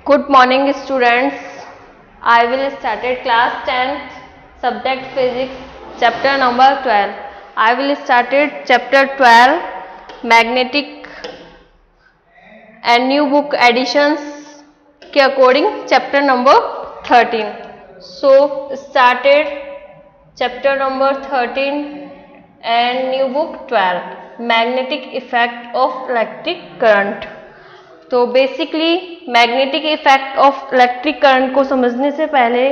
Good morning students. I will start class 10th subject physics chapter number 12. I will start chapter 12 magnetic and new book editions के according chapter number 13. So started chapter number 13 and new book 12 magnetic effect of electric current. तो basically magnetic effect of electric current को समझने से पहले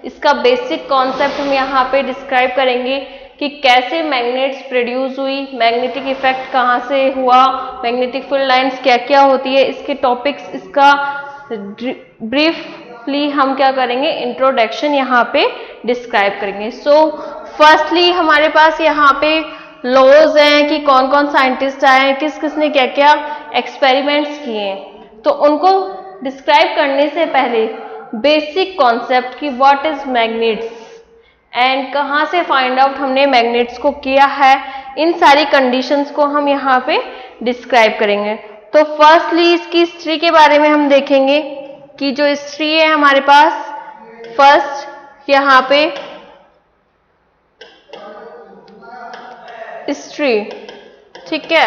इसका basic concept हम यहाँ पे डिस्क्राइब करेंगे कि कैसे मैग्नेट्स प्रोड्यूस हुई, मैग्नेटिक इफेक्ट कहाँ से हुआ, मैग्नेटिक फील्ड लाइंस क्या क्या होती है, इसके टॉपिक्स, इसका ब्रीफली हम क्या करेंगे, इंट्रोडक्शन यहाँ पे डिस्क्राइब करेंगे. सो फर्स्टली हमारे पास यहाँ पे लॉज हैं कि कौन कौन साइंटिस्ट आए हैं, किस किस ने क्या क्या एक्सपेरिमेंट्स किए हैं. तो उनको डिस्क्राइब करने से पहले बेसिक कॉन्सेप्ट कि व्हाट इज मैग्नेट्स एंड कहाँ से फाइंड आउट हमने मैग्नेट्स को किया है, इन सारी कंडीशंस को हम यहाँ पे डिस्क्राइब करेंगे. तो फर्स्टली इसकी हिस्ट्री के बारे में हम देखेंगे कि जो हिस्ट्री है हमारे पास, फर्स्ट यहाँ पे हिस्ट्री, ठीक है,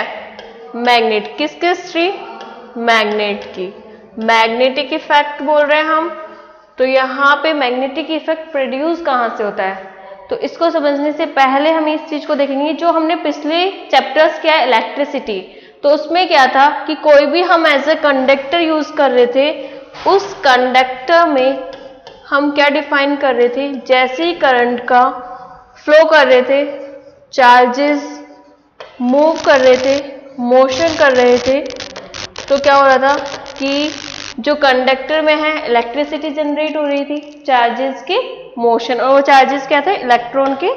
मैग्नेट, किसकी हिस्ट्री, मैग्नेट की. मैग्नेटिक इफेक्ट बोल रहे हैं हम, तो यहाँ पे मैग्नेटिक इफेक्ट प्रोड्यूस कहाँ से होता है, तो इसको समझने से पहले हम इस चीज को देखेंगे. जो हमने पिछले चैप्टर्स किया इलेक्ट्रिसिटी, तो उसमें क्या था कि कोई भी हम एज ए कंडक्टर यूज कर रहे थे, उस कंडक्टर में हम क्या डिफाइन कर रहे थे, जैसे ही करंट का फ्लो कर रहे थे, चार्जेस मूव कर रहे थे, मोशन कर रहे थे, तो क्या हो रहा था कि जो कंडक्टर में है इलेक्ट्रिसिटी जनरेट हो रही थी चार्जेस के मोशन, और वो चार्जेस क्या थे, इलेक्ट्रॉन के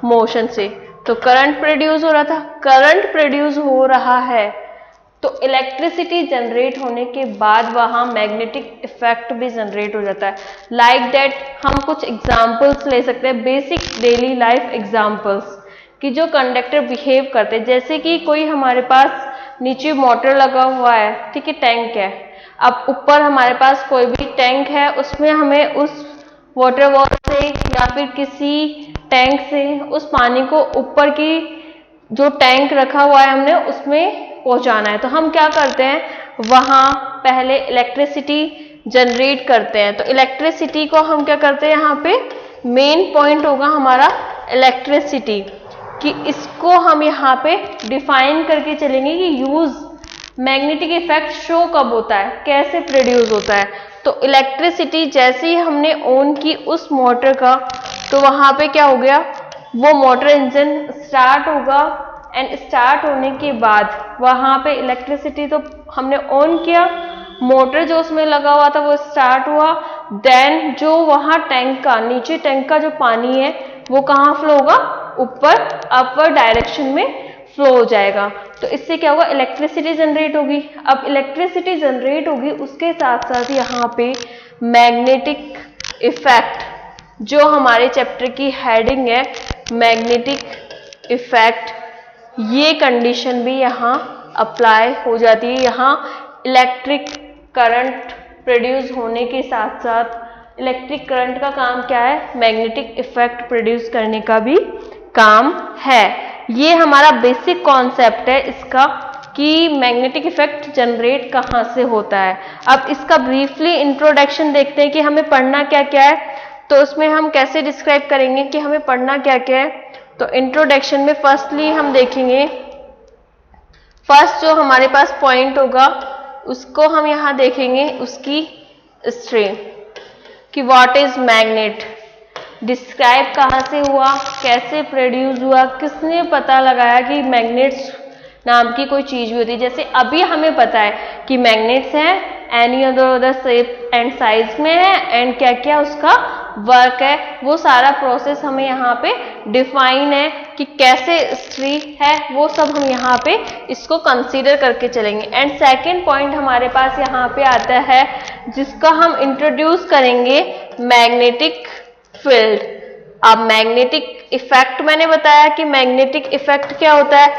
मोशन से. तो करंट प्रोड्यूस हो रहा था. करंट प्रोड्यूस हो रहा है तो इलेक्ट्रिसिटी जनरेट होने के बाद वहां मैग्नेटिक इफेक्ट भी जनरेट हो जाता है. लाइक दैट हम कुछ एग्जांपल्स ले सकते हैं, बेसिक डेली लाइफ एग्जांपल्स कि जो कंडक्टर बिहेव करते हैं. जैसे कि कोई हमारे पास नीचे मोटर लगा हुआ है, ठीक है, टैंक है. अब ऊपर हमारे पास कोई भी टैंक है, उसमें हमें उस वाटर वॉल से या फिर किसी टैंक से उस पानी को ऊपर की जो टैंक रखा हुआ है हमने उसमें पहुंचाना है. तो हम क्या करते हैं, वहां पहले इलेक्ट्रिसिटी जनरेट करते हैं. तो इलेक्ट्रिसिटी को हम क्या करते हैं, यहाँ पे मेन पॉइंट होगा हमारा इलेक्ट्रिसिटी, कि इसको हम यहाँ पे डिफाइन करके चलेंगे कि यूज मैग्नेटिक इफेक्ट शो कब होता है, कैसे प्रोड्यूस होता है. तो इलेक्ट्रिसिटी जैसे ही हमने ऑन की उस मोटर का, तो वहां पे क्या हो गया, वो मोटर इंजन स्टार्ट होगा एंड स्टार्ट होने के बाद वहां पे इलेक्ट्रिसिटी तो हमने ऑन किया, मोटर जो उसमें लगा हुआ था वो स्टार्ट हुआ, देन जो वहां टैंक का, नीचे टैंक का जो पानी है वो कहाँ फ्लो होगा, ऊपर अपवर्ड डायरेक्शन में फ्लो हो जाएगा. तो इससे क्या होगा, इलेक्ट्रिसिटी जनरेट होगी. अब इलेक्ट्रिसिटी जनरेट होगी, उसके साथ साथ यहाँ पे मैग्नेटिक इफेक्ट, जो हमारे चैप्टर की हेडिंग है मैग्नेटिक इफेक्ट, ये कंडीशन भी यहाँ अप्लाई हो जाती है. यहाँ इलेक्ट्रिक करंट प्रोड्यूस होने के साथ साथ इलेक्ट्रिक करंट का काम क्या है, मैग्नेटिक इफेक्ट प्रोड्यूस करने का भी काम है. ये हमारा बेसिक कॉन्सेप्ट है इसका कि मैग्नेटिक इफेक्ट जनरेट कहाँ से होता है. अब इसका ब्रीफली इंट्रोडक्शन देखते हैं कि हमें पढ़ना क्या क्या है. तो उसमें हम कैसे डिस्क्राइब करेंगे कि हमें पढ़ना क्या क्या है. तो इंट्रोडक्शन में फर्स्टली हम देखेंगे, फर्स्ट जो हमारे पास पॉइंट होगा उसको हम यहाँ देखेंगे, उसकी हिस्ट्री कि व्हाट इज मैग्नेट, डिस्क्राइब कहाँ से हुआ, कैसे प्रोड्यूस हुआ, किसने पता लगाया कि मैग्नेट्स नाम की कोई चीज भी होती है. जैसे अभी हमें पता है कि मैग्नेट्स हैं, any other shape and size में है, एंड क्या क्या उसका वर्क है, वो सारा प्रोसेस हमें यहाँ पे डिफाइन है कि कैसे हिस्ट्री है, वो सब हम यहाँ पे इसको कंसीडर करके चलेंगे. एंड सेकेंड पॉइंट हमारे पास यहाँ पे आता है जिसका हम इंट्रोड्यूस करेंगे, मैग्नेटिक फील्ड. अब मैग्नेटिक इफेक्ट मैंने बताया कि मैग्नेटिक इफेक्ट क्या होता है,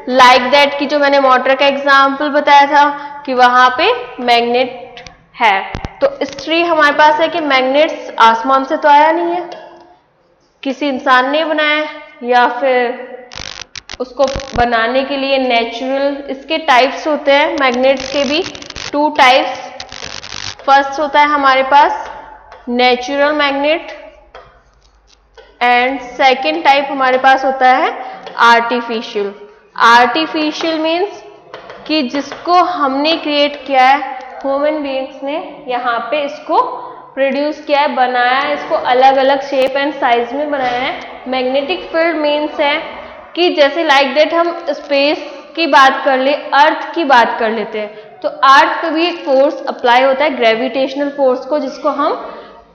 लाइक दैट कि जो मैंने मोटर का एग्जांपल बताया था कि वहां पे मैग्नेट है, तो हिस्ट्री हमारे पास है कि मैग्नेट्स आसमान से तो आया नहीं है, किसी इंसान ने बनाया या फिर उसको बनाने के लिए नेचुरल, इसके टाइप्स होते हैं मैग्नेट्स के भी 2 टाइप्स। फर्स्ट होता है हमारे पास natural magnet and second type हमारे पास होता है आर्टिफिशियल। आर्टिफिशियल मीन्स कि जिसको हमने क्रिएट किया है, ह्यूमन बीइंग्स ने यहाँ पे इसको प्रोड्यूस किया है, बनाया है, इसको अलग अलग शेप एंड साइज में बनाया है। मैग्नेटिक फील्ड मीन्स है कि जैसे लाइक दैट हम स्पेस की बात कर ले, अर्थ की बात कर लेते हैं, तो अर्थ पे भी एक फोर्स अप्लाई होता है, ग्रेविटेशनल फोर्स को, जिसको हम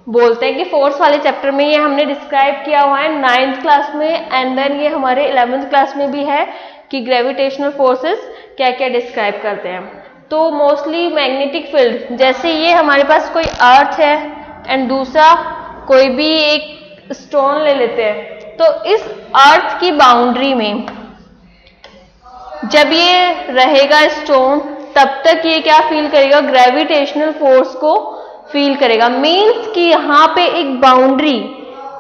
बोलते हैं कि फोर्स वाले चैप्टर में ये हमने डिस्क्राइब किया हुआ है 9th क्लास में, एंड देन ये हमारे 11th क्लास में भी है कि ग्रेविटेशनल फोर्सेस क्या क्या डिस्क्राइब करते हैं। तो मोस्टली मैग्नेटिक फील्ड, जैसे ये हमारे पास कोई अर्थ है एंड दूसरा कोई भी एक स्टोन ले लेते हैं, तो इस अर्थ की बाउंड्री में जब ये रहेगा स्टोन, तब तक ये क्या फील करेगा, ग्रेविटेशनल फोर्स को फील करेगा। मीन्स कि यहाँ पे एक बाउंड्री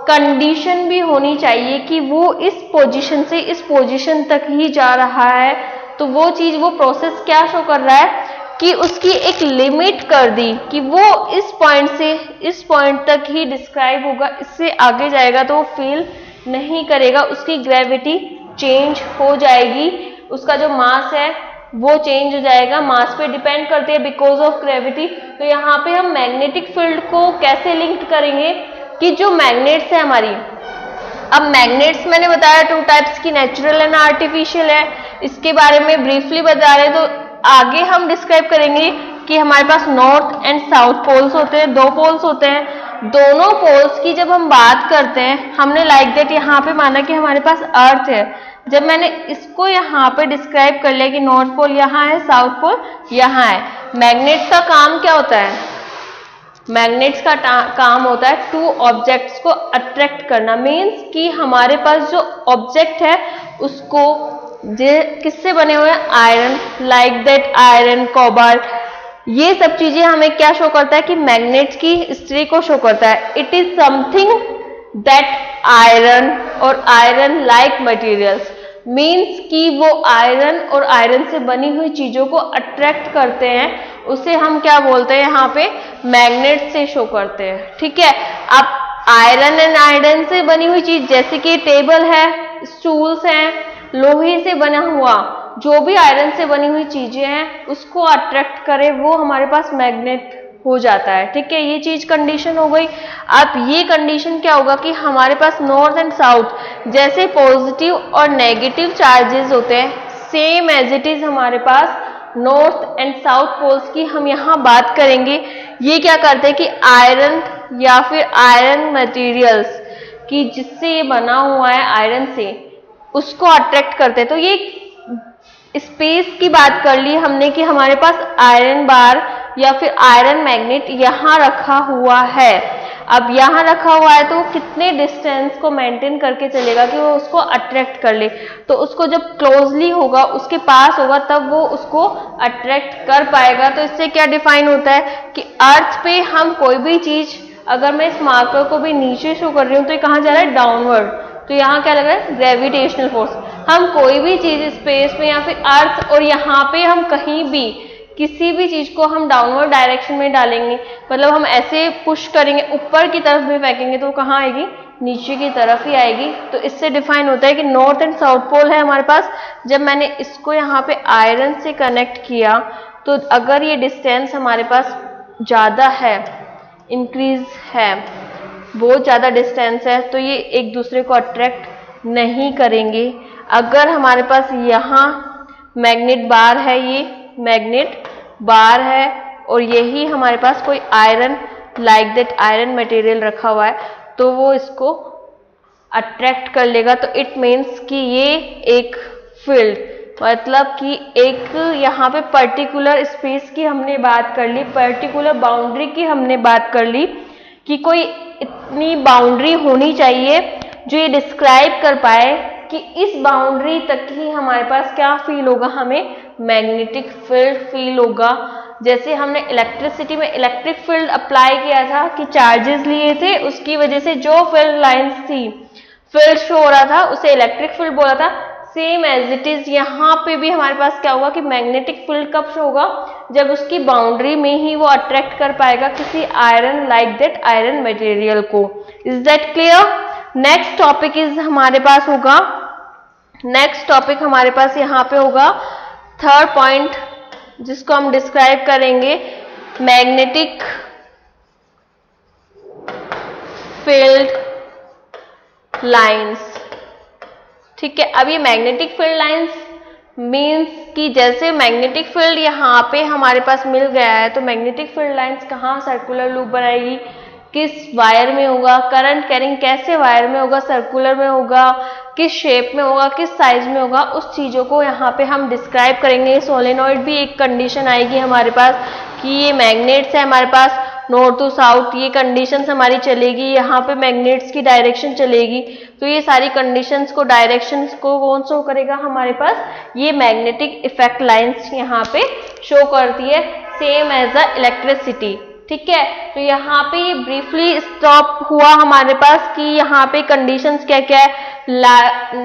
कंडीशन भी होनी चाहिए कि वो इस पोजीशन से इस पोजीशन तक ही जा रहा है। तो वो चीज, वो प्रोसेस क्या शो कर रहा है कि उसकी एक लिमिट कर दी कि वो इस पॉइंट से इस पॉइंट तक ही डिस्क्राइब होगा, इससे आगे जाएगा तो वो फील नहीं करेगा, उसकी ग्रेविटी चेंज हो जाएगी, उसका जो मास है वो चेंज हो जाएगा, मास पे डिपेंड करती है बिकॉज ऑफ ग्रेविटी। तो यहाँ पे हम मैग्नेटिक फील्ड को कैसे लिंक करेंगे कि जो मैग्नेट्स है हमारी, अब मैग्नेट्स मैंने बताया 2 टाइप्स की, नेचुरल एंड आर्टिफिशियल है, इसके बारे में ब्रीफली बता रहे हैं। तो आगे हम डिस्क्राइब करेंगे कि हमारे पास नॉर्थ एंड साउथ पोल्स होते हैं, 2 पोल्स होते हैं। दोनों पोल्स की जब हम बात करते हैं, हमने लाइक दैट यहाँ पे माना कि हमारे पास अर्थ है, जब मैंने इसको यहाँ पे डिस्क्राइब कर लिया कि नॉर्थ पोल यहाँ है, साउथ पोल यहाँ है। मैग्नेट का काम क्या होता है, मैग्नेट्स का काम होता है 2 ऑब्जेक्ट्स को अट्रैक्ट करना। मीन्स कि हमारे पास जो ऑब्जेक्ट है उसको किससे बने हुए हैं, iron, like that iron, cobalt, ये सब चीजें हमें क्या शो करता है कि मैग्नेट्स की हिस्ट्री को शो करता है। It is something that iron और आयरन लाइक मटेरियल्स, मीन्स कि वो आयरन और आयरन से बनी हुई चीजों को अट्रैक्ट करते हैं, उसे हम क्या बोलते हैं, यहाँ पे मैग्नेट से शो करते हैं। ठीक है, अब आयरन एंड आयरन से बनी हुई चीज जैसे कि टेबल है, स्टूल्स हैं, लोहे से बना हुआ जो भी आयरन से बनी हुई चीजें हैं उसको अट्रैक्ट करे, वो हमारे पास मैग्नेट हो जाता है। ठीक है, ये चीज कंडीशन हो गई। अब ये कंडीशन क्या होगा कि हमारे पास नॉर्थ एंड साउथ जैसे पॉजिटिव और नेगेटिव चार्जेस होते हैं, सेम एज इट इज हमारे पास नॉर्थ एंड साउथ पोल्स की हम यहाँ बात करेंगे। ये क्या करते हैं कि आयरन या फिर आयरन मटेरियल्स की जिससे ये बना हुआ है आयरन से, उसको अट्रैक्ट करते हैं। तो ये स्पेस की बात कर ली हमने कि हमारे पास आयरन बार या फिर आयरन मैग्नेट यहाँ रखा हुआ है। अब यहाँ रखा हुआ है तो कितने डिस्टेंस को मेंटेन करके चलेगा कि वो उसको अट्रैक्ट कर ले। तो उसको जब क्लोजली होगा, उसके पास होगा, तब वो उसको अट्रैक्ट कर पाएगा। तो इससे क्या डिफाइन होता है कि अर्थ पे हम कोई भी चीज, अगर मैं इस मार्कर को भी नीचे शो कर रही हूँ तो ये कहाँ जा रहा है, डाउनवर्ड। तो यहाँ क्या लग रहा है, ग्रेविटेशनल फोर्स। हम कोई भी चीज स्पेस में या फिर अर्थ, और यहाँ पे हम कहीं भी किसी भी चीज को हम डाउनवर्ड डायरेक्शन में डालेंगे, मतलब हम ऐसे पुश करेंगे, ऊपर की तरफ भी फेंकेंगे तो कहाँ आएगी, नीचे की तरफ ही आएगी। तो इससे डिफाइन होता है कि नॉर्थ एंड साउथ पोल है हमारे पास। जब मैंने इसको यहाँ पे आयरन से कनेक्ट किया तो अगर ये डिस्टेंस हमारे पास ज्यादा है, इंक्रीज है, बहुत ज्यादा डिस्टेंस है, तो ये एक दूसरे को अट्रैक्ट नहीं करेंगे। अगर हमारे पास यहाँ मैग्नेट बार है, ये मैग्नेट बार है और यही हमारे पास कोई iron like that iron material रखा हुआ है, तो वो इसको अट्रैक्ट कर लेगा। तो इट मीन्स कि ये एक फील्ड, मतलब कि एक यहाँ पे पर्टिकुलर स्पेस की हमने बात कर ली, पर्टिकुलर बाउंड्री की हमने बात कर ली कि कोई इतनी बाउंड्री होनी चाहिए जो ये डिस्क्राइब कर पाए कि इस बाउंड्री तक ही हमारे पास क्या फील होगा, हमें मैग्नेटिक फील्ड फील होगा। जैसे हमने इलेक्ट्रिसिटी में इलेक्ट्रिक फील्ड अप्लाई किया था कि चार्जेस लिए थे, उसकी वजह से जो फील्ड लाइंस थी, फील्ड शो हो रहा था, उसे इलेक्ट्रिक फील्ड बोला था। सेम एज इट इज यहाँ पे भी हमारे पास क्या होगा कि मैग्नेटिक फील्ड कब शो होगा, जब उसकी बाउंड्री में ही वो अट्रैक्ट कर पाएगा किसी iron like that iron material को। Is that clear? Next topic is हमारे पास होगा, नेक्स्ट टॉपिक हमारे पास यहाँ पे होगा थर्ड पॉइंट, जिसको हम डिस्क्राइब करेंगे मैग्नेटिक फील्ड लाइंस। ठीक है, अब ये मैग्नेटिक फील्ड लाइंस मींस कि जैसे मैग्नेटिक फील्ड यहाँ पे हमारे पास मिल गया है, तो मैग्नेटिक फील्ड लाइंस कहाँ सर्कुलर लूप बनाएगी, किस वायर में होगा, करंट कैरिंग कैसे वायर में होगा, सर्कुलर में होगा, किस शेप में होगा, किस साइज में होगा, उस चीज़ों को यहाँ पे हम डिस्क्राइब करेंगे। सोलेनॉइड भी एक कंडीशन आएगी हमारे पास कि ये मैग्नेट्स है हमारे पास नॉर्थ टू साउथ, ये कंडीशंस हमारी चलेगी, यहाँ पे मैग्नेट्स की डायरेक्शन चलेगी। तो ये सारी कंडीशंस को, डायरेक्शंस को कौन शो करेगा हमारे पास, ये मैग्नेटिक इफेक्ट लाइंस यहाँ पे शो करती है, सेम एज अ इलेक्ट्रिसिटी। ठीक है, तो यहाँ पे ये ब्रीफली स्टॉप हुआ हमारे पास कि यहाँ पे कंडीशंस क्या क्या है।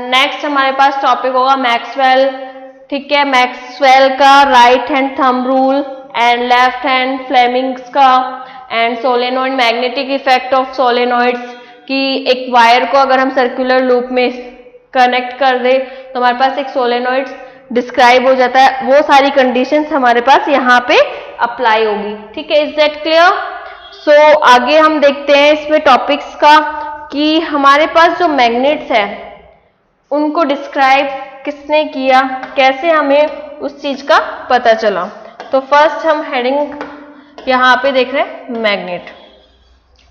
नेक्स्ट हमारे पास टॉपिक होगा मैक्सवेल। ठीक है, मैक्सवेल का right hand thumb rule and left hand Fleming's का, and solenoid, magnetic effect of solenoids कि एक वायर को अगर हम सर्कुलर लूप में कनेक्ट कर दे तो हमारे पास एक सोलेनॉइड डिस्क्राइब हो जाता है। वो सारी कंडीशंस हमारे पास यहाँ पे अप्लाई होगी। ठीक है, इज दैट क्लियर? सो आगे हम देखते हैं इसमें टॉपिक्स का कि हमारे पास जो मैग्नेट्स है उनको डिस्क्राइब किसने किया, कैसे हमें उस चीज का पता चला। तो फर्स्ट हम हेडिंग यहाँ पे देख रहे हैं magnet.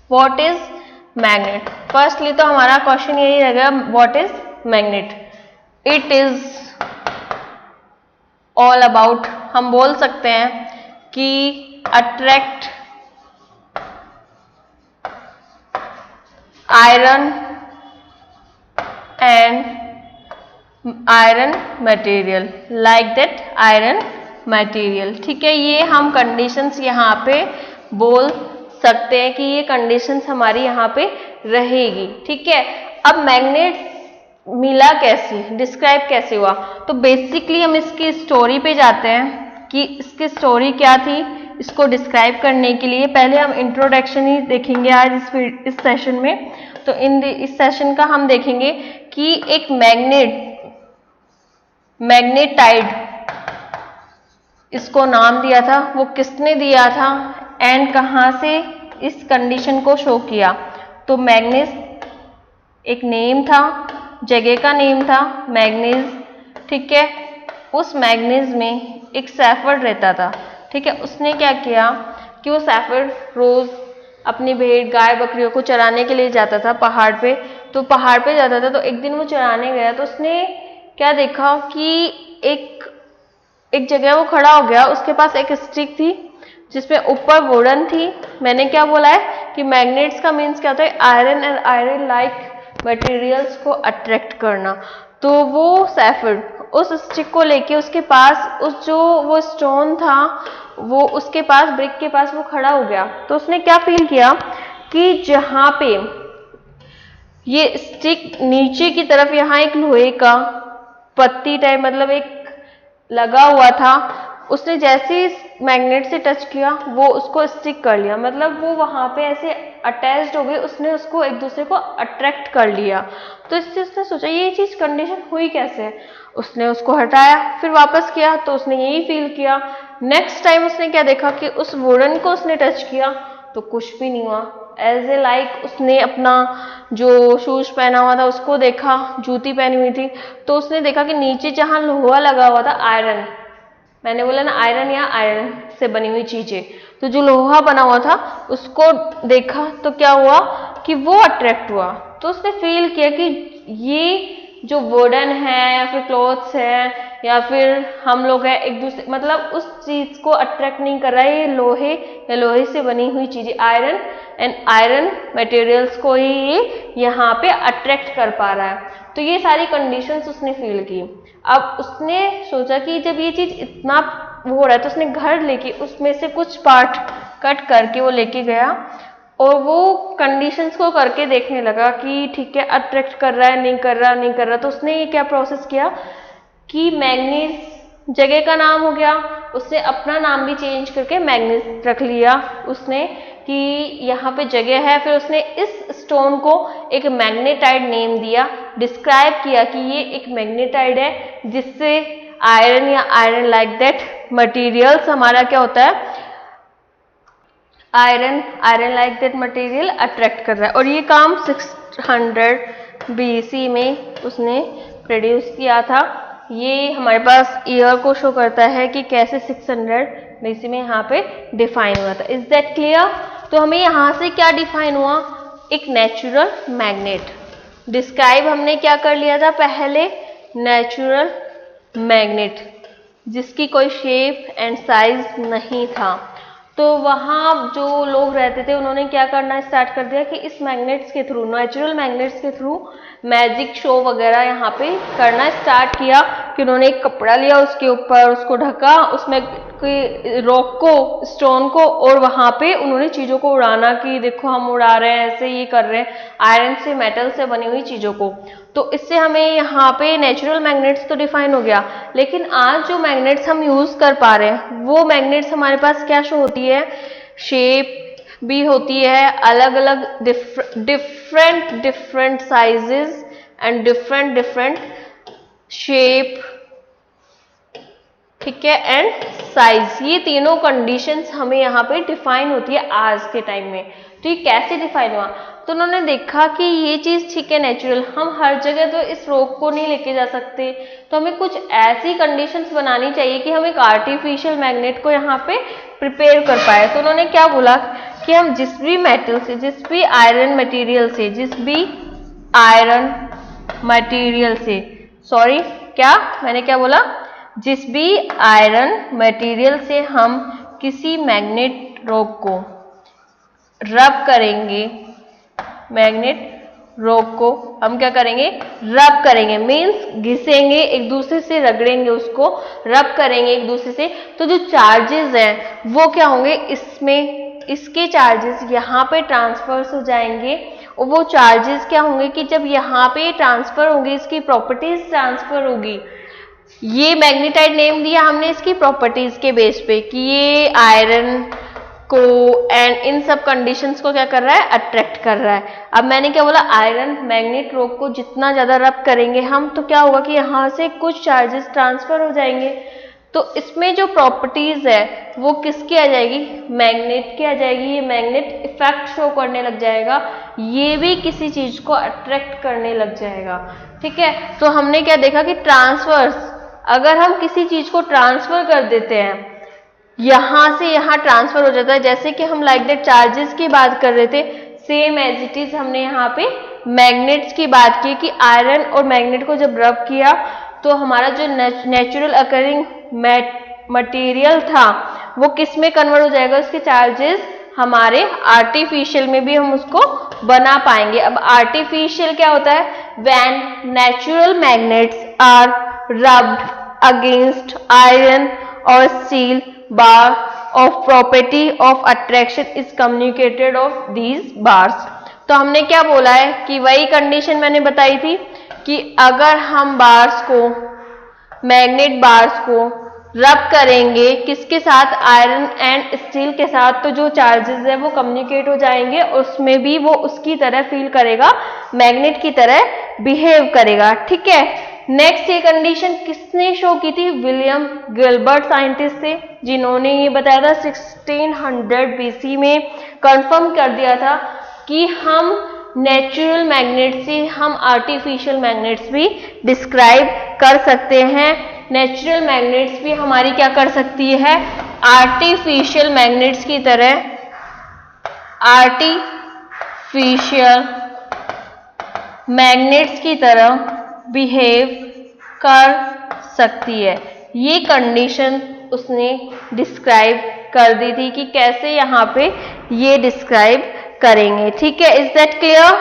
What is magnet? Firstly तो हमारा क्वेश्चन यही रहेगा, what is magnet? It is all about, हम बोल सकते हैं कि attract iron and iron material like that iron material. ठीक है, ये हम कंडीशंस यहाँ पे बोल सकते हैं कि ये कंडीशंस हमारी यहाँ पे रहेगी। ठीक है, अब मैग्नेट मिला कैसे, डिस्क्राइब कैसे हुआ? तो बेसिकली हम इसकी स्टोरी पे जाते हैं कि इसकी स्टोरी क्या थी। इसको डिस्क्राइब करने के लिए पहले हम इंट्रोडक्शन ही देखेंगे आज इस सेशन में। तो इस सेशन का हम देखेंगे कि एक मैग्नेटाइड इसको नाम दिया था, वो किसने दिया था एंड कहाँ से इस कंडीशन को शो किया। तो मैग्नीज एक नेम था, जगह का नेम था मैग्नीज। ठीक है, उस मैग्नीज में एक सैफर्ड रहता था। ठीक है, उसने क्या किया कि वो सैफर्ड रोज अपनी भेड़ गाय बकरियों को चराने के लिए जाता था पहाड़ पे। तो पहाड़ पे जाता था, तो एक दिन वो चराने गया तो उसने क्या देखा कि एक जगह वो खड़ा हो गया, उसके पास एक स्टिक थी जिसमें ऊपर वुडन थी। मैंने क्या बोला है कि मैग्नेट्स का मीन्स क्या होता है, iron and iron like materials को अट्रैक्ट करना। तो वो सैफर्ड उस स्टिक को लेके उसके पास वो स्टोन था, वो उसके पास ब्रिक के पास वो खड़ा हो गया। तो उसने क्या फील किया कि जहाँ पे ये स्टिक नीचे की तरफ यहाँ एक लोहे का पत्ती टाइप मतलब एक लगा हुआ था, उसने जैसे इस मैग्नेट से टच किया वो उसको स्टिक कर लिया, मतलब वो वहां पे ऐसे अटैच्ड हो गए, उसने उसको एक दूसरे को अट्रैक्ट कर लिया। तो इससे उसने सोचा ये चीज कंडीशन हुई कैसे, उसने उसको हटाया, फिर वापस किया तो उसने यही फील किया। नेक्स्ट टाइम उसने क्या देखा कि उस वुडन को उसने टच किया तो कुछ भी नहीं हुआ। एज ए लाइक उसने अपना जो शूज पहना हुआ था उसको देखा, जूती पहनी हुई थी, तो उसने देखा कि नीचे जहां लोहा लगा हुआ था आयरन, मैंने बोला ना आयरन या आयरन से बनी हुई चीजें, तो जो लोहा बना हुआ था उसको देखा तो क्या हुआ कि वो अट्रैक्ट हुआ। तो उसने फील किया कि ये जो वुडन है या फिर क्लॉथ्स है या फिर हम लोग हैं एक दूसरे, मतलब उस चीज को अट्रैक्ट नहीं कर रहा है, ये लोहे या लोहे से बनी हुई चीजें आयरन एंड आयरन मटेरियल्स को ही ये यहाँ पे अट्रैक्ट कर पा रहा है। तो ये सारी कंडीशंस उसने फील की। अब उसने सोचा कि जब ये चीज इतना वो हो रहा है तो उसने घर लेके उसमें से कुछ पार्ट कट करके वो लेके गया और वो कंडीशंस को करके देखने लगा कि ठीक है अट्रैक्ट कर रहा है नहीं कर रहा नहीं कर रहा। तो उसने ये क्या प्रोसेस किया कि मैग्नीज जगह का नाम हो गया, उसने अपना नाम भी चेंज करके मैग्नीज रख लिया उसने कि यहाँ पे जगह है। फिर उसने इस स्टोन को एक मैग्नेटाइड नेम दिया, डिस्क्राइब किया कि ये एक मैग्नेटाइड है जिससे आयरन या आयरन लाइक दैट मटेरियल्स हमारा क्या होता है, iron like that material attract कर रहा है। और ये काम 600 BC में उसने प्रोड्यूस किया था। ये हमारे पास ईयर को शो करता है कि कैसे 600 BC में यहाँ पे डिफाइन हुआ था। Is that clear? तो हमें यहाँ से क्या डिफाइन हुआ, एक नेचुरल मैग्नेट। डिस्क्राइब हमने क्या कर लिया था पहले, नेचुरल मैग्नेट जिसकी कोई शेप एंड साइज नहीं था। तो वहाँ जो लोग रहते थे उन्होंने क्या करना स्टार्ट कर दिया कि इस मैग्नेट्स के थ्रू, नेचुरल मैग्नेट्स के थ्रू मैजिक शो वगैरह यहाँ पे करना स्टार्ट किया कि उन्होंने एक कपड़ा लिया, उसके ऊपर उसको ढका, उसमें रॉक को, स्टोन को, और वहाँ पे उन्होंने चीज़ों को उड़ाना कि देखो हम उड़ा रहे हैं, ऐसे ये कर रहे हैं, आयरन से, मेटल से बनी हुई चीज़ों को। तो इससे हमें यहाँ पे नेचुरल मैग्नेट्स तो डिफाइन हो गया। लेकिन आज जो मैग्नेट्स हम यूज़ कर पा रहे हैं वो मैग्नेट्स हमारे पास क्या शो होती है, शेप भी होती है, अलग अलग different sizes and different shape, ठीक है, एंड साइज। ये तीनों कंडीशंस हमें यहाँ पे डिफाइन होती है आज के टाइम में। तो ये कैसे डिफाइन हुआ, तो उन्होंने देखा कि ये चीज़ ठीक है नेचुरल, हम हर जगह तो इस रोग को नहीं लेके जा सकते, तो हमें कुछ ऐसी कंडीशंस बनानी चाहिए कि हम एक आर्टिफिशियल मैग्नेट को यहाँ पे प्रिपेयर कर पाए। तो उन्होंने क्या बोला कि हम जिस भी मेटल से, जिस भी आयरन मटेरियल से, जिस भी आयरन मटेरियल से, सॉरी क्या मैंने क्या बोला, जिस भी आयरन मटेरियल से हम किसी मैग्नेट रॉक को रब करेंगे, मैग्नेट रॉक को हम क्या करेंगे, रब करेंगे, मीन्स घिसेंगे, एक दूसरे से रगड़ेंगे, उसको रब करेंगे एक दूसरे से, तो जो चार्जेस हैं वो क्या होंगे, इसमें इसके चार्जेस यहाँ पे ट्रांसफर्स हो जाएंगे। और वो चार्जेस क्या होंगे कि जब यहाँ पे ट्रांसफर होंगे, इसकी प्रॉपर्टीज ट्रांसफर होगी। ये मैग्नेटाइड नेम दिया हमने इसकी प्रॉपर्टीज के बेस पे कि ये आयरन को एंड इन सब कंडीशंस को क्या कर रहा है, अट्रैक्ट कर रहा है। अब मैंने क्या बोला, आयरन मैग्नेट रॉक को जितना ज्यादा रब करेंगे हम, तो क्या होगा कि यहाँ से कुछ चार्जेस ट्रांसफर हो जाएंगे। तो इसमें जो प्रॉपर्टीज है वो किसकी आ जाएगी, मैग्नेट की आ जाएगी। ये मैग्नेट इफेक्ट शो करने लग जाएगा, ये भी किसी चीज को अट्रैक्ट करने लग जाएगा, ठीक है। तो हमने क्या देखा कि ट्रांसफर्स, अगर हम किसी चीज को ट्रांसफर कर देते हैं, यहां से यहां ट्रांसफर हो जाता है, जैसे कि हम लाइक दैट चार्जेस की बात कर रहे थे, सेम एज इट इज हमने यहाँ पे मैग्नेट्स की बात की कि आयरन और मैग्नेट को जब रब किया तो हमारा जो नेचुरल अकरिंग मटेरियल था वो किस में कन्वर्ट हो जाएगा, उसके चार्जेस हमारे आर्टिफिशियल में भी हम उसको बना पाएंगे। अब आर्टिफिशियल क्या होता है, when natural magnets are rubbed against iron और steel bar of property of attraction is communicated of these bars। तो हमने क्या बोला है कि वही कंडीशन मैंने बताई थी कि अगर हम बार्स को, मैग्नेट बार्स को रब करेंगे किसके साथ, आयरन एंड स्टील के साथ, तो जो चार्जेस है वो कम्युनिकेट हो जाएंगे, उसमें भी वो उसकी तरह फील करेगा, मैग्नेट की तरह बिहेव करेगा, ठीक है। नेक्स्ट ये कंडीशन किसने शो की थी, विलियम गिलबर्ट साइंटिस्ट थे, जिन्होंने ये बताया था 1600 BC में कंफर्म कर दिया था कि हम नेचुरल मैग्नेट से हम आर्टिफिशियल मैग्नेट्स भी डिस्क्राइब कर सकते हैं। नेचुरल मैग्नेट्स भी हमारी क्या कर सकती है, आर्टिफिशियल मैग्नेट्स की तरह, आर्टिफिशियल मैग्नेट्स की तरह बिहेव कर सकती है। ये कंडीशन उसने डिस्क्राइब कर दी थी कि कैसे यहाँ पे ये डिस्क्राइब करेंगे, ठीक है। Is that clear?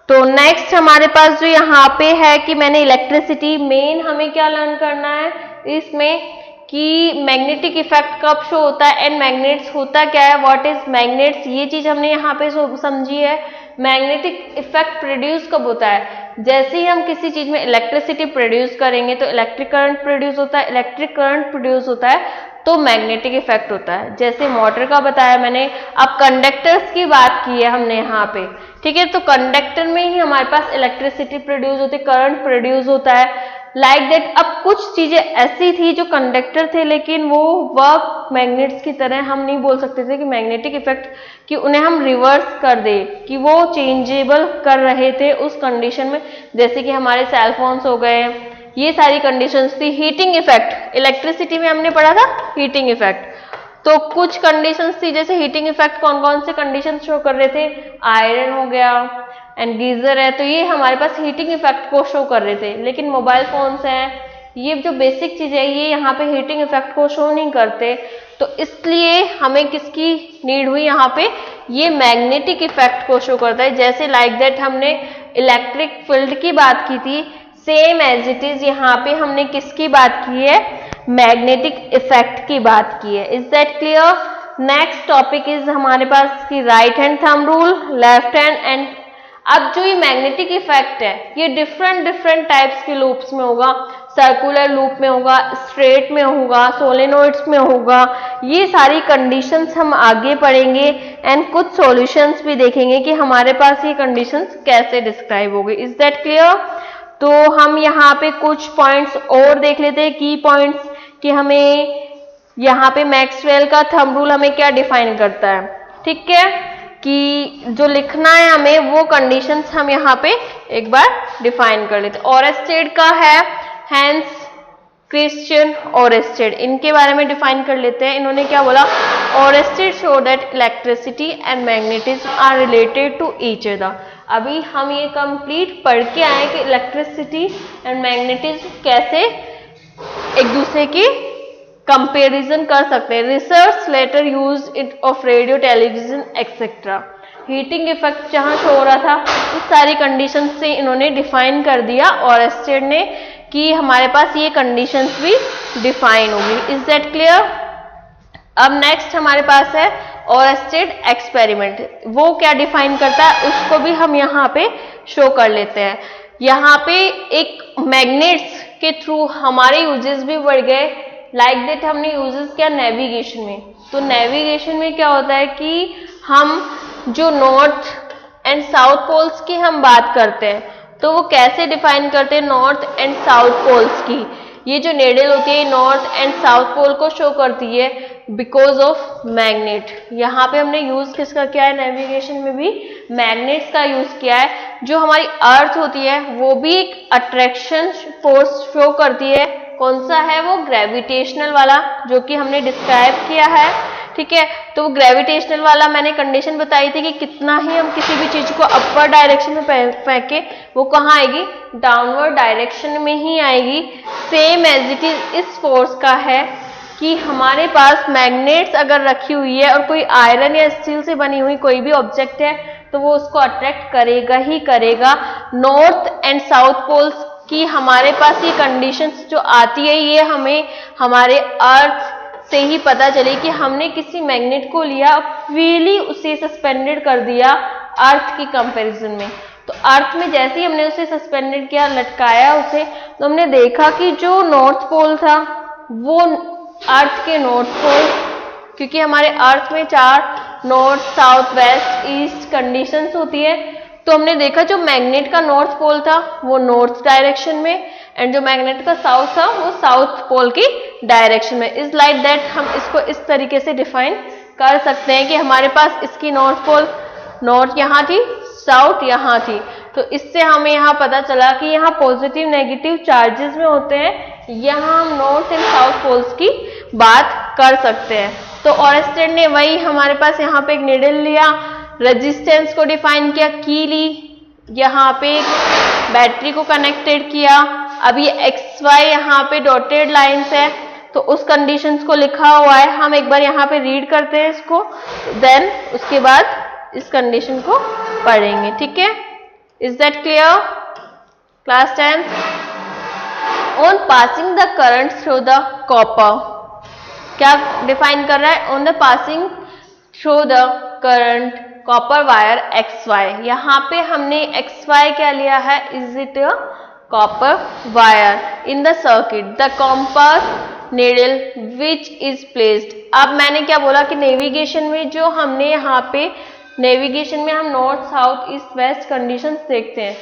तो नेक्स्ट हमारे पास जो यहाँ पे है कि मैंने इलेक्ट्रिसिटी, मेन हमें क्या लर्न करना है इसमें कि मैग्नेटिक इफेक्ट कब शो होता है एंड मैग्नेट्स होता क्या है, व्हाट इज मैग्नेट्स, ये चीज हमने यहाँ पे समझी है। मैग्नेटिक इफेक्ट प्रोड्यूस कब होता है, जैसे ही हम किसी चीज में इलेक्ट्रिसिटी प्रोड्यूस करेंगे तो इलेक्ट्रिक करंट प्रोड्यूस होता है, इलेक्ट्रिक करंट प्रोड्यूस होता है तो मैग्नेटिक इफेक्ट होता है। जैसे मोटर का बताया मैंने, अब कंडक्टर्स की बात की है हमने यहाँ पे, ठीक है, तो कंडक्टर में ही हमारे पास इलेक्ट्रिसिटी प्रोड्यूस होती है, करंट प्रोड्यूस होता है, लाइक दैट। अब कुछ चीजें ऐसी थी जो कंडक्टर थे लेकिन वो वर्क मैग्नेट्स की तरह, हम नहीं बोल सकते थे कि मैग्नेटिक इफेक्ट कि उन्हें हम रिवर्स कर दे, कि वो चेंजेबल कर रहे थे उस कंडीशन में, जैसे कि हमारे सेलफोन्स हो गए, ये सारी कंडीशंस थी। हीटिंग इफेक्ट, इलेक्ट्रिसिटी में हमने पढ़ा था हीटिंग इफेक्ट, तो कुछ कंडीशंस थी जैसे हीटिंग इफेक्ट कौन कौन से कंडीशन शो कर रहे थे, आयरन हो गया एंड गीजर है, तो ये हमारे पास हीटिंग इफेक्ट को शो कर रहे थे। लेकिन मोबाइल फोन्स हैं, ये जो बेसिक चीज है ये यहाँ पे हीटिंग इफेक्ट को शो नहीं करते, तो इसलिए हमें किसकी नीड हुई यहाँ पे, ये मैग्नेटिक इफेक्ट को शो करता है। जैसे लाइक दैट हमने इलेक्ट्रिक फील्ड की बात की थी, सेम एज इट इज यहाँ पे हमने किसकी बात की है, मैग्नेटिक इफेक्ट की बात की है। Is that clear? Next topic is हमारे पास की right hand thumb rule, left hand and. अब जो ये मैग्नेटिक इफेक्ट है ये डिफरेंट टाइप्स के लूप्स में होगा, सर्कुलर लूप में होगा, स्ट्रेट में होगा, सोलेनोइड्स में होगा, ये सारी कंडीशंस हम आगे पढ़ेंगे एंड कुछ सॉल्यूशंस भी देखेंगे कि हमारे पास ये कंडीशंस कैसे डिस्क्राइब होगी। Is that clear? तो हम यहाँ पे कुछ पॉइंट्स और देख लेते हैं, की पॉइंट्स, कि हमें यहाँ पे मैक्सवेल का थंब रूल हमें क्या डिफाइन करता है, ठीक है, कि जो लिखना है हमें वो कंडीशंस हम यहाँ पे एक बार डिफाइन कर लेते हैं। ओरेस्टेड का है हैंस क्रिश्चियन ओरेस्टेड, इनके बारे में डिफाइन कर लेते हैं। इन्होंने क्या बोला, Oersted show that electricity and magnetism are related to each other. अभी हम ये कंप्लीट पढ़ के आए कि इलेक्ट्रिसिटी एंड मैग्नेटिज्म कैसे एक दूसरे की कंपैरिजन कर सकते हैं। Research letter use it of radio, television etcetera. Heating effect जहां शो हो रहा था उस सारी कंडीशन से इन्होंने डिफाइन कर दिया ओरेस्टेड ने कि हमारे पास ये कंडीशंस भी डिफाइन होगी। Is that clear? अब नेक्स्ट हमारे पास है ओरेस्टेड एक्सपेरिमेंट, वो क्या डिफाइन करता है उसको भी हम यहाँ पे शो कर लेते हैं। यहाँ पे एक मैग्नेट्स के थ्रू हमारे यूजेस भी बढ़ गए, लाइक दैट हमने यूजेस किया नेविगेशन में। तो नेविगेशन में क्या होता है कि हम जो नॉर्थ एंड साउथ पोल्स की हम बात करते हैं तो वो कैसे डिफाइन करते हैं, नॉर्थ एंड साउथ पोल्स की। ये जो नेडल होती है नॉर्थ एंड साउथ पोल को शो करती है बिकॉज ऑफ मैग्नेट। यहाँ पे हमने यूज किसका किया है, नेविगेशन में भी मैग्नेट्स का यूज किया है। जो हमारी अर्थ होती है वो भी एक अट्रैक्शन फोर्स शो करती है, कौन सा है वो, ग्रेविटेशनल वाला, जो कि हमने डिस्क्राइब किया है, ठीक है। तो वो ग्रेविटेशनल वाला मैंने कंडीशन बताई थी कि कितना ही हम किसी भी चीज को अपर डायरेक्शन में फेंके वो कहाँ आएगी, डाउनवर्ड डायरेक्शन में ही आएगी। सेम एज इट इज इस फोर्स का है कि हमारे पास मैग्नेट्स अगर रखी हुई है और कोई आयरन या स्टील से बनी हुई कोई भी ऑब्जेक्ट है तो वो उसको अट्रैक्ट करेगा ही करेगा। नॉर्थ एंड साउथ पोल्स की हमारे पास ये कंडीशंस जो आती है ये हमें हमारे अर्थ से ही पता चले कि हमने किसी मैग्नेट को लिया, फ्रीली उसे सस्पेंडेड कर दिया अर्थ की कंपैरिजन में। तो अर्थ में जैसे ही हमने उसे सस्पेंडेड किया, लटकाया उसे, तो हमने देखा कि जो नॉर्थ पोल था वो अर्थ के नॉर्थ पोल, क्योंकि हमारे अर्थ में 4 north south west east conditions होती है, तो हमने देखा जो मैग्नेट का नॉर्थ पोल था वो नॉर्थ डायरेक्शन में एंड जो मैग्नेट का साउथ था वो साउथ पोल की डायरेक्शन में। इज लाइक दैट हम इसको इस तरीके से डिफाइन कर सकते हैं कि हमारे पास इसकी नॉर्थ पोल, नॉर्थ यहाँ थी, साउथ यहाँ थी, तो इससे हमें यहाँ पता चला कि यहाँ पॉजिटिव नेगेटिव चार्जेस में होते हैं, यहाँ हम नॉर्थ एंड साउथ पोल्स की बात कर सकते हैं। तो ओरेस्टेड ने वही हमारे पास यहाँ पे एक नीडल लिया, रेजिस्टेंस को डिफाइन किया, की ली, यहाँ पे बैटरी को कनेक्टेड किया। अब ये एक्स वाई यहाँ पे डॉटेड लाइंस है तो उस कंडीशंस को लिखा हुआ है, हम एक बार यहाँ पे रीड करते हैं इसको, देन उसके बाद इस कंडीशन को पढ़ेंगे, ठीक है। Is that clear class 10th? On passing the current through the copper, क्या डिफाइन कर रहा है? On the passing through the current copper wire X Y, यहाँ पे हमने एक्स वाई क्या लिया है? Is it a copper wire in the circuit the compass needle which is placed. अब मैंने क्या बोला कि नेविगेशन में जो हमने यहाँ पे नेविगेशन में हम north south east west conditions देखते हैं,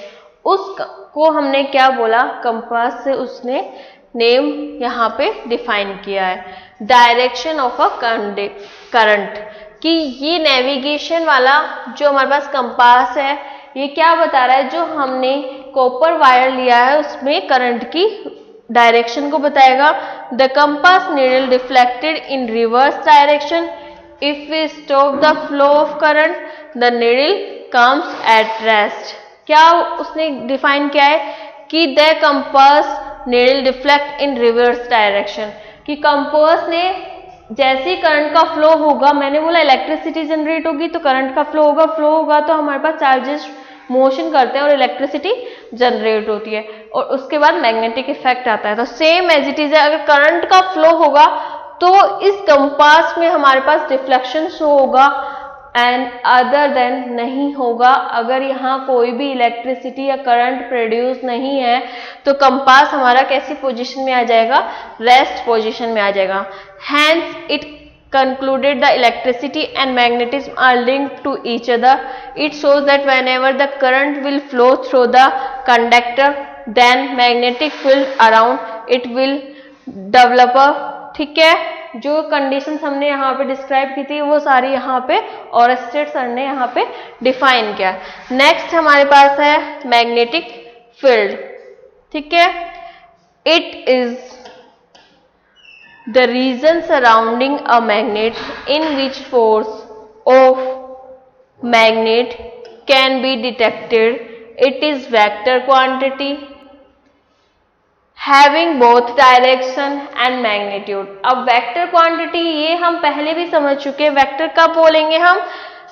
उसको हमने क्या बोला? कंपास से उसने नेम यहाँ पे डिफाइन किया है। डायरेक्शन ऑफ अ करंट, कि ये नेविगेशन वाला जो हमारे पास कंपास है ये क्या बता रहा है? जो हमने कॉपर वायर लिया है उसमें करंट की डायरेक्शन को बताएगा। The compass needle deflected in reverse direction, if we stop the flow of current the needle comes at rest. क्या उसने डिफाइन किया है? कि the compass needle deflect in reverse direction, कि कंपास ने जैसे करंट का फ्लो होगा, मैंने बोला इलेक्ट्रिसिटी जनरेट होगी तो करंट का फ्लो होगा तो हमारे पास चार्जेस मोशन करते हैं और इलेक्ट्रिसिटी जनरेट होती है और उसके बाद मैग्नेटिक इफेक्ट आता है। तो सेम एज इट इज है, अगर करंट का फ्लो होगा तो इस कंपास में हमारे पास डिफ्लेक्शन शो होगा एंड अदर देन नहीं होगा। अगर यहाँ कोई भी इलेक्ट्रिसिटी या करंट प्रोड्यूस नहीं है तो कंपास हमारा कैसी पोजीशन में आ जाएगा? रेस्ट पोजीशन में आ जाएगा। Hence it concluded the electricity and magnetism are linked to each other. It shows that whenever the current will flow through the conductor, then magnetic field around it will develop. ठीक है, जो conditions हमने यहाँ पे describe की थी वो सारी यहाँ पे ऑरेस्टेड सर ने यहाँ पे डिफाइन किया। नेक्स्ट हमारे पास है मैग्नेटिक फील्ड। ठीक है, it is the region surrounding a magnet in which force of magnet can be detected. It is vector quantity having both direction and magnitude. अब वेक्टर क्वांटिटी ये हम पहले भी समझ चुके हैं। वेक्टर कब बोलेंगे हम?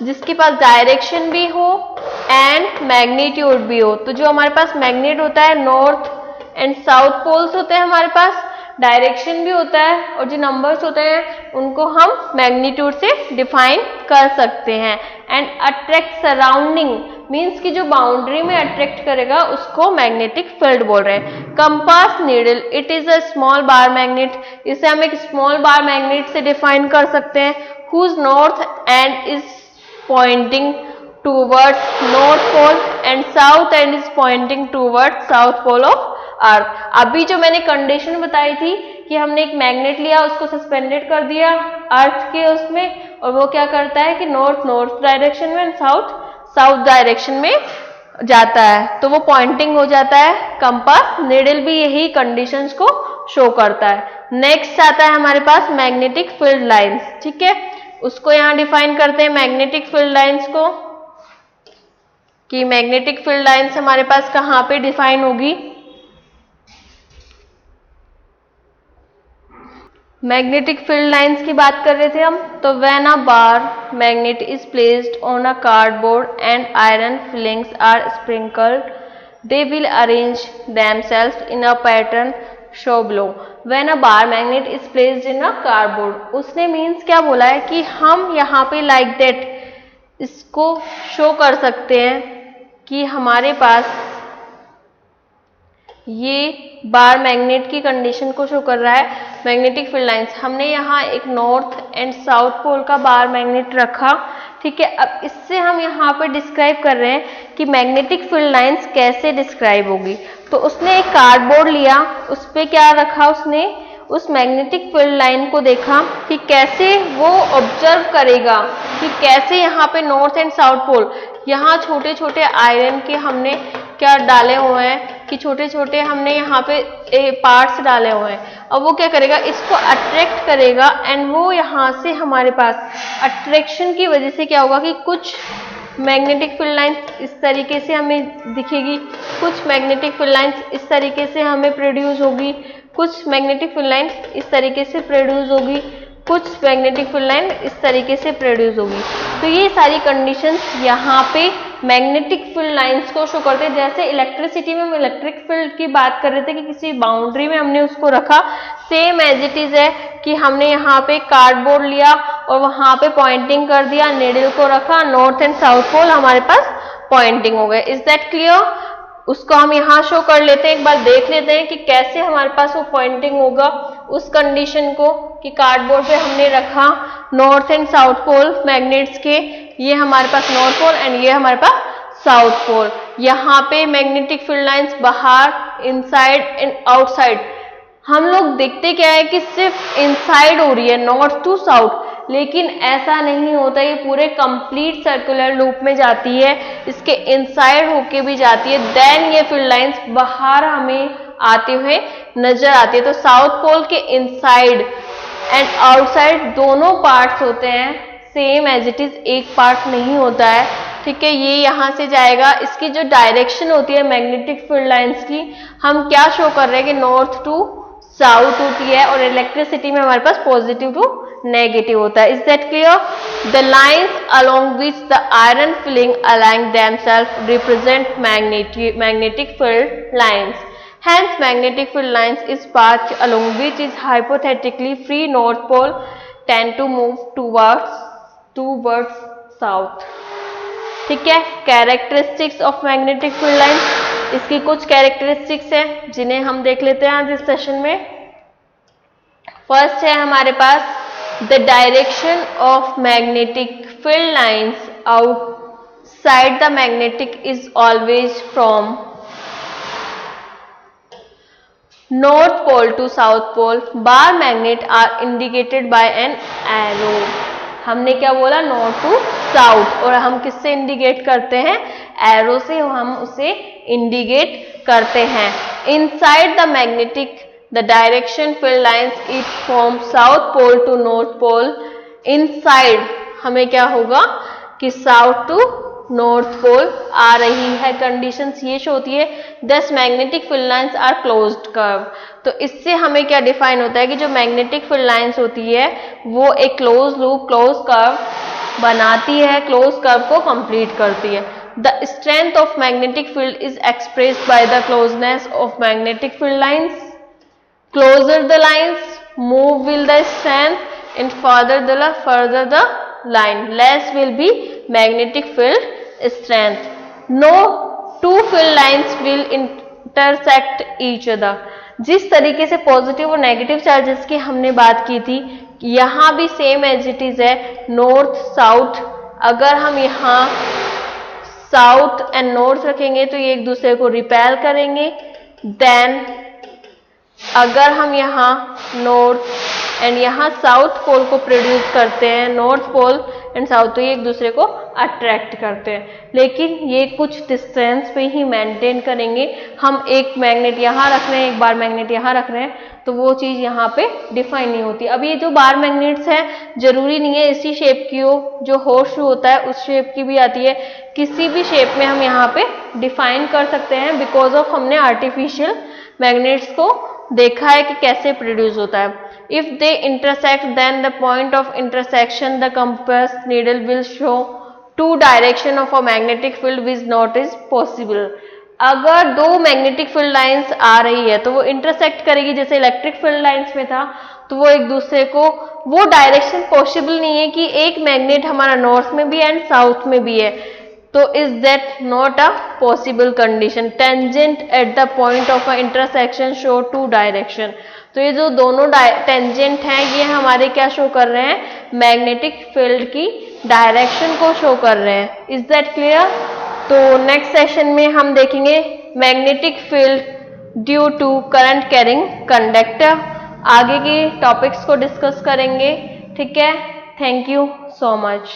जिसके पास डायरेक्शन भी हो एंड मैग्नीट्यूड भी हो। तो जो हमारे पास मैग्नेट होता है, नॉर्थ एंड साउथ पोल्स होते हैं हमारे पास, डायरेक्शन भी होता है और जो नंबर्स होते हैं उनको हम मैग्नीट्यूड से डिफाइन कर सकते हैं। एंड अट्रैक्ट सराउंडिंग मीन्स कि जो बाउंड्री में अट्रैक्ट करेगा उसको मैग्नेटिक फील्ड बोल रहे हैं। Compass needle, it is a small bar magnet, इसे हम एक स्मॉल बार मैग्नेट से डिफाइन कर सकते हैं। Whose north end is pointing towards north pole and south end is pointing towards south pole of earth. अभी जो मैंने कंडीशन बताई थी कि हमने एक मैग्नेट लिया, उसको सस्पेंडेड कर दिया अर्थ के उसमें, और वो क्या करता है कि नॉर्थ डायरेक्शन में, साउथ डायरेक्शन में जाता है, तो वो पॉइंटिंग हो जाता है। कंपास नीडल भी यही कंडीशंस को शो करता है। नेक्स्ट आता है हमारे पास मैग्नेटिक फील्ड लाइंस। ठीक है, उसको यहाँ डिफाइन करते हैं मैग्नेटिक फील्ड लाइंस को, कि मैग्नेटिक फील्ड लाइंस हमारे पास कहाँ पे डिफाइन होगी। मैग्नेटिक फील्ड लाइंस की बात कर रहे थे हम, तो when a bar magnet is placed on a cardboard and iron filings are sprinkled they will arrange themselves in a pattern show below. When a bar magnet is placed in a cardboard, उसने means क्या बोला है कि हम यहाँ पे like that इसको show कर सकते हैं कि हमारे पास ये बार मैग्नेट की कंडीशन को शो कर रहा है। मैग्नेटिक फील्ड लाइंस, हमने यहाँ एक नॉर्थ एंड साउथ पोल का बार मैग्नेट रखा। ठीक है, अब इससे हम यहाँ पर डिस्क्राइब कर रहे हैं कि मैग्नेटिक फील्ड लाइंस कैसे डिस्क्राइब होगी। तो उसने एक कार्डबोर्ड लिया, उस पर क्या रखा, उसने उस मैग्नेटिक फील्ड लाइन को देखा कि कैसे वो ऑब्जर्व करेगा कि कैसे यहाँ पे नॉर्थ एंड साउथ पोल, यहाँ छोटे छोटे आयरन के हमने क्या डाले हुए हैं कि छोटे छोटे हमने यहाँ पे पार्ट्स डाले हुए हैं। अब वो क्या करेगा, इसको अट्रैक्ट करेगा एंड वो यहाँ से हमारे पास अट्रैक्शन की वजह से क्या होगा कि कुछ मैग्नेटिक फील्ड लाइंस इस तरीके से हमें दिखेगी, कुछ मैग्नेटिक फील्ड लाइंस इस तरीके से हमें प्रोड्यूस होगी, कुछ मैग्नेटिक फील्ड लाइन इस तरीके से प्रोड्यूस होगी, कुछ मैग्नेटिक फील्ड लाइन इस तरीके से प्रोड्यूस होगी। तो ये सारी कंडीशंस यहाँ पे मैग्नेटिक फील्ड लाइंस को शो करते हैं। जैसे इलेक्ट्रिसिटी में हम इलेक्ट्रिक फील्ड की बात कर रहे थे कि किसी बाउंड्री में हमने उसको रखा, सेम एज इट इज है कि हमने यहाँ पे कार्डबोर्ड लिया और वहां पे पॉइंटिंग कर दिया, नीडल को रखा, नॉर्थ एंड साउथ पोल हमारे पास पॉइंटिंग हो गए। Is that clear? उसको हम यहाँ शो कर लेते हैं, एक बार देख लेते हैं कि कैसे हमारे पास वो पॉइंटिंग होगा उस कंडीशन को कि कार्डबोर्ड पे हमने रखा north end south pole magnets के, ये हमारे पास नॉर्थ पोल एंड ये हमारे पास साउथ पोल। यहाँ पे मैग्नेटिक फील्ड लाइंस बाहर, इनसाइड एंड आउटसाइड, हम लोग देखते क्या है कि सिर्फ इनसाइड हो रही है नॉर्थ टू साउथ, लेकिन ऐसा नहीं होता, ये पूरे कंप्लीट सर्कुलर लूप में जाती है, इसके इनसाइड होके भी जाती है, देन ये फील्ड लाइंस बाहर हमें आते हुए नजर आती है। तो साउथ पोल के इनसाइड एंड आउटसाइड दोनों पार्ट्स होते हैं, सेम एज इट इज एक पार्ट नहीं होता है, ठीक है। ये यहाँ से जाएगा, इसकी जो डायरेक्शन होती है मैग्नेटिक फील्ड लाइंस की, हम क्या शो कर रहे हैं कि नॉर्थ टू साउथ होती है, और इलेक्ट्रिसिटी में हमारे पास पॉजिटिव टू नेगेटिव होता है। Is that clear? The lines along which the iron filing अलाइंग themselves represent magnetic field lines. Hence, magnetic field lines is path along which is hypothetically free north pole tend to move towards south. ठीक है। Characteristics of magnetic field lines, इसकी कुछ characteristics हैं जिन्हें हम देख लेते हैं आज इस सेशन में। फर्स्ट है हमारे पास the direction of magnetic field lines outside the magnetic is always from North pole to South pole. Bar magnet are indicated by an arrow. हमने क्या बोला? नॉर्थ टू साउथ, और हम किससे इंडिकेट करते हैं? एरो से हम उसे इंडिकेट करते हैं। Inside the magnetic the direction field lines it from south pole to north pole. Inside हमें क्या होगा कि साउथ टू नॉर्थ पोल आ रही है, कंडीशंस ये शो होती है। Thus magnetic field lines are closed curve. तो इससे हमें क्या डिफाइन होता है कि जो मैग्नेटिक फील्ड लाइंस होती है वो एक क्लोज लूप, क्लोज कर्व बनाती है, क्लोज कर्व को कंप्लीट करती है। The strength of magnetic field is expressed by the closeness of magnetic field lines. Closer the lines, more will the strength, and further the line, less will be magnetic field strength. No two field lines will intersect each other. जिस तरीके से positive और negative charges की हमने बात की थी, यहाँ भी सेम एज इट इज है, नॉर्थ साउथ। अगर हम यहाँ साउथ एंड नॉर्थ रखेंगे तो ये एक दूसरे को रिपेल करेंगे। देन अगर हम यहाँ नॉर्थ एंड यहाँ साउथ पोल को प्रोड्यूस करते हैं, नॉर्थ पोल एंड साउथ, तो ये एक दूसरे को अट्रैक्ट करते हैं, लेकिन ये कुछ डिस्टेंस पे ही मेंटेन करेंगे। हम एक मैग्नेट यहाँ रख रहे हैं, एक बार मैग्नेट यहाँ रख रहे हैं, तो वो चीज़ यहाँ पे डिफाइन नहीं होती। अब ये जो बार मैग्नेट्स हैं जरूरी नहीं है इसी शेप की हो, जो होर्स होता है उस शेप की भी आती है, किसी भी शेप में हम यहाँ पे डिफाइन कर सकते हैं, बिकॉज ऑफ हमने आर्टिफिशियल मैग्नेट्स को देखा है कि कैसे प्रोड्यूस होता है। If they intersect, then the point of intersection, the compass needle will show two direction of a magnetic field which not is possible. अगर दो मैग्नेटिक फील्ड लाइंस आ रही है तो वो इंटरसेक्ट करेगी, जैसे इलेक्ट्रिक फील्ड लाइंस में था, तो वो एक दूसरे को, वो डायरेक्शन पॉसिबल नहीं है कि एक मैग्नेट हमारा नॉर्थ में भी एंड साउथ में भी है, तो is that not a possible condition. Tangent at the point of a intersection show two direction. तो ये जो दोनों टेंजेंट हैं ये हमारे क्या शो कर रहे हैं? मैग्नेटिक फील्ड की डायरेक्शन को शो कर रहे हैं। Is that clear? तो नेक्स्ट सेशन में हम देखेंगे magnetic field due to current carrying conductor. आगे के टॉपिक्स को डिस्कस करेंगे, ठीक है। Thank you so much.